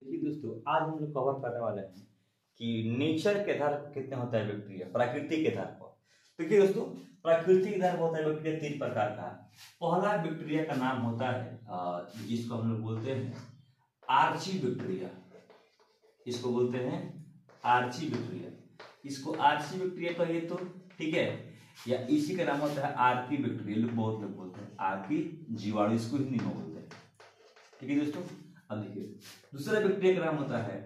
देखिए दोस्तों, आज हम लोग कवर करने वाले हैं कि नेचर के आधार पर कितने होता है बैक्टीरिया, प्रकृति के आधार पर। देखिए दोस्तों, प्रकृति के आधार पर होता है बैक्टीरिया तीन प्रकार का। पहला बैक्टीरिया का नाम होता है जिसको हम लोग बोलते हैं आर्ची बैक्टीरिया। इसको बोलते हैं आर्ची बैक्टीरिया। इसको आर्ची बैक्टीरिया कहिए तो ठीक है, या इसी का नाम होता है आर्की बैक्टीरिया। लोग बहुत लोग बोलते हैं आर्की जीवाणु, इसको हिंदी में बोलते हैं। ठीक है दोस्तों, अब देखिए दूसरा बैक्टीरिया का नाम होता है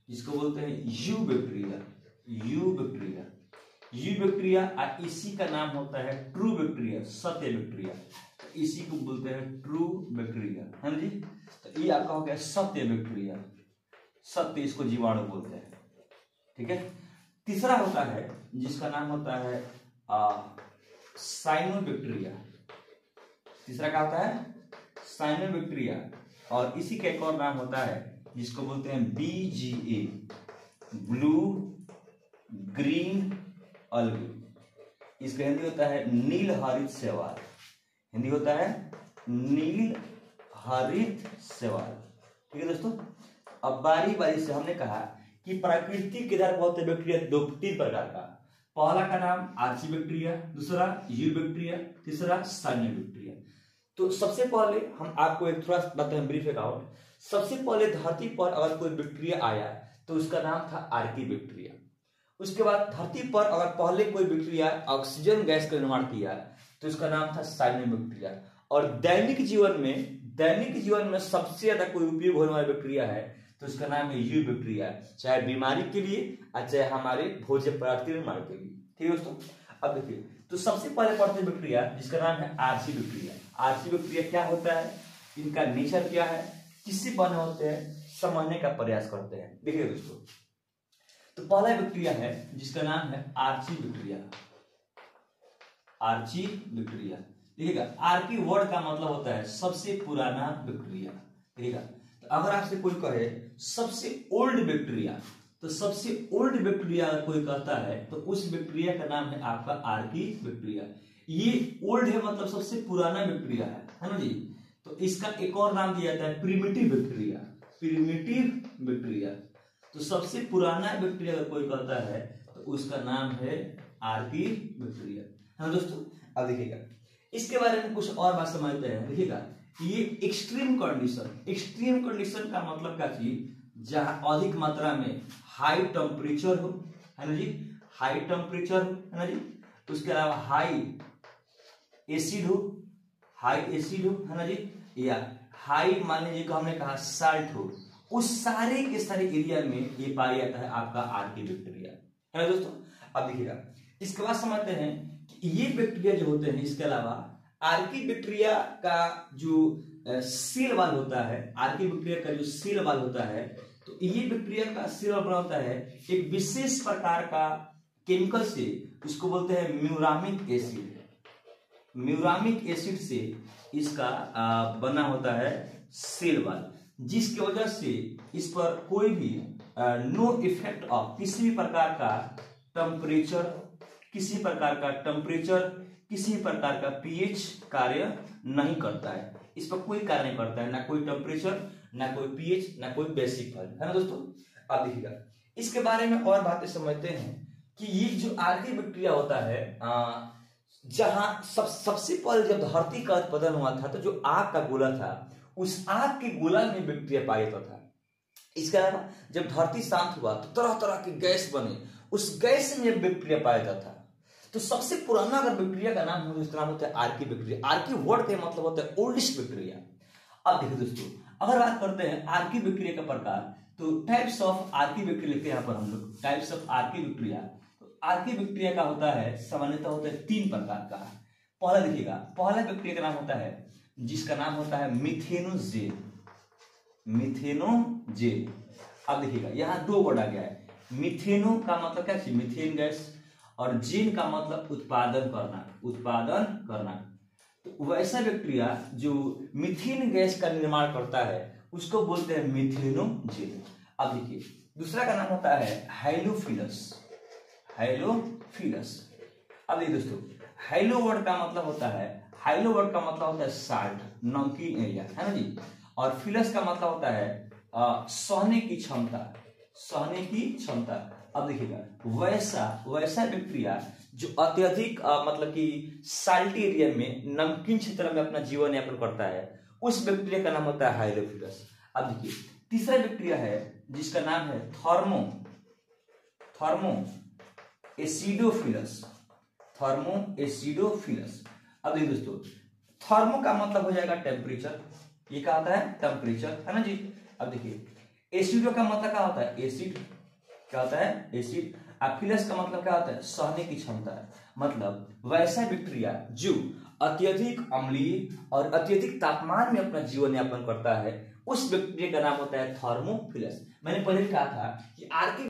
जिसको बोलते हैं you bacteria. You bacteria, you bacteria, और इसी का नाम होता है ट्रू बैक्टीरिया, सत्य बैक्टीरिया। इसी को बोलते हैं ट्रू बैक्टीरिया, है ना जी। तो ये आपका हो गया सत्य बैक्टीरिया, सत्य, इसको जीवाणु बोलते हैं। ठीक है। तीसरा होता है जिसका नाम होता है साइनोबैक्टीरिया। तीसरा क्या होता है? साइनोबैक्टीरिया। और इसी का एक और नाम होता है जिसको बोलते हैं BGA, ब्लू ग्रीन अल्गे। इसका हिंदी होता है नील हरित शैवाल। हिंदी होता है नील हरित शैवाल। ठीक है दोस्तों, अब बारी बारी से हमने कहा कि प्रकृति के आधार पर होते बैक्टीरिया तीन प्रकार का। पहला का नाम आर्ची बैक्टीरिया, दूसरा यू बैक्टीरिया, तीसरा साइनोबैक्टीरिया। तो सबसे पहले हम आपको एक थोड़ा बताते हैं ब्रीफ अकाउंट। सबसे पहले धरती पर अगर कोई बैक्टीरिया आया तो उसका नाम था आर्की बैक्टीरिया। उसके बाद धरती पर अगर पहले कोई बैक्टीरिया ऑक्सीजन गैस का निर्माण किया तो उसका नाम था साइनोबैक्टीरिया। और दैनिक जीवन में सबसे ज्यादा कोई उपयोग होने वाला बैक्टीरिया है तो उसका नाम है यू बैक्टीरिया, चाहे बीमारी के लिए और चाहे हमारे भोज्य पदार्थ के निर्माण के लिए। ठीक है दोस्तों, अब देखिए तो सबसे पहले पढ़ते बैक्टीरिया जिसका नाम है आर्ची बैक्टीरिया। आर्ची बैक्टीरिया क्या होता है, इनका नेचर क्या है, किससे बने होते हैं, समझने का प्रयास करते हैं। देखिए दोस्तों, तो पहला बैक्टीरिया है जिसका नाम है आर्ची बैक्टीरिया। आर्ची बैक्टीरिया, देखिएगा आर्की वर्ड का मतलब होता है सबसे पुराना बैक्टीरिया। देखिएगा, तो अगर आपसे कोई कहे सबसे ओल्ड बैक्टीरिया, तो सबसे ओल्ड बैक्टीरिया अगर कोई कहता है तो उस बैक्टीरिया का नाम है आपका आर्की बैक्टीरिया। ये ओल्ड है मतलब सबसे पुराना बैक्टीरिया है ना जी। तो इसका एक और नाम दिया जाता है प्रिमिटिव बैक्टीरिया। प्रिमिटिव बैक्टीरिया, तो सबसे पुराना बैक्टीरिया अगर कोई कहता है तो उसका नाम है आर्की बैक्टीरिया, है ना दोस्तों। अब देखिएगा इसके बारे में कुछ और बात समझते हैं। देखिएगा ये एक्सट्रीम कंडीशन का मतलब क्या चीज, जहां अधिक मात्रा में हाई टेम्परेचर हो, है ना जी, हाई टेम्परेचर हो, है ना जी। उसके अलावा हाई एसिड हो, है ना जी, या हाई मान लीजिए कि हमने कहा साल्ट हो, उस सारे के सारे एरिया में ये पाया जाता है आपका आर्की बैक्टीरिया, है ना दोस्तों। अब देखिएगा इसके बाद समझते हैं कि ये बैक्टीरिया जो होते हैं, इसके अलावा आर्की बैक्टीरिया का जो सेल वाल होता है, आर्की बैक्टीरिया का जो सेल वाल होता है, तो ये बैक्टीरिया का सेल वाल बना होता है एक विशेष प्रकार का केमिकल से, उसको बोलते हैं म्यूरामिक एसिड। म्यूरामिक एसिड से इसका बना होता है सेल वाल, जिसकी वजह से इस पर कोई भी नो इफेक्ट ऑफ किसी भी प्रकार का टेम्परेचर, किसी प्रकार का पीएच कार्य नहीं करता है। इस पर कोई कार्य नहीं करता है, ना कोई टेम्परेचर, ना कोई पीएच, ना कोई बेसिक फल, है ना दोस्तों। अब देखिएगा इसके बारे में और बातें समझते हैं कि ये जो आर्की बैक्टीरिया होता है, जहां सबसे पहले जब धरती का उत्पादन हुआ था तो जो आग का गोला था, उस आग के गोला में बैक्टीरिया पाया जाता था। इसके अलावा जब धरती शांत हुआ तो तरह तरह की गैस बने, उस गैस में बैक्टीरिया पाया जाता था। तो सबसे पुराना अगर बैक्टीरिया का नाम हो तो इसका नाम होता है आर्की बैक्टीरिया। आर्की वर्ड का मतलब होता है ओल्डेस्ट बैक्टीरिया। अब देखिए दोस्तों, अगर बात करते हैं आर्की बैक्टीरिया का प्रकार, तो टाइप्स ऑफ आर्की बैक्टीरिया लिखते हैं यहाँ पर हम लोग, टाइप्स ऑफ आर्की बैक्टीरिया। तो आर्की बैक्टीरिया का होता है सामान्यतः होता है तीन प्रकार का। पहला देखिएगा, पहला बैक्टीरिया का नाम होता है जिसका नाम होता है मिथेनोजेन। मिथेनोजेन, अब देखिएगा यहाँ दो वर्ड आ गया है। मिथेनो का मतलब क्या है, मीथेन गैस, और जेन का मतलब उत्पादन करना। तो वैसा बैक्टीरिया जो मीथेन गैस का निर्माण करता है उसको बोलते हैं मिथेनोजेन। अब देखिए दूसरा का नाम होता है हाइलोफिलस। अब देखिए दोस्तों, हाइलो वर्ड का मतलब होता है साल्ट, नमकीन एरिया, है ना जी। और फिलस का मतलब होता है सहने की क्षमता, सहने की क्षमता। अब देखिएगा वैसा बैक्टीरिया जो अत्यधिक मतलब कि साल्टी एरिया में, नमकीन क्षेत्र में अपना जीवन यापन करता है, उस बैक्टीरिया का नाम होता है हाइलोफिलस। अब देखिए तीसरा बैक्टीरिया है जिसका नाम है थर्मो एसिडोफिलस, थर्मो एसिडोफिलस। अब देखिए दोस्तों, थर्मो का मतलब हो जाएगा टेम्परेचर, ये क्या होता है टेम्परेचर, है ना जी। अब देखिए एसिडो का मतलब क्या होता है एसिड, क्या होता है एसिड। फिलस का मतलब क्या होता है सहने की क्षमता है, मतलब वैसा बैक्टीरिया जो अत्यधिक अम्लीय और अत्यधिक तापमान में अपना जीवन यापन करता है, उस बैक्टीरिया का नाम होता है थर्मोफिलस। मैंने पहले कहा था कि आर्की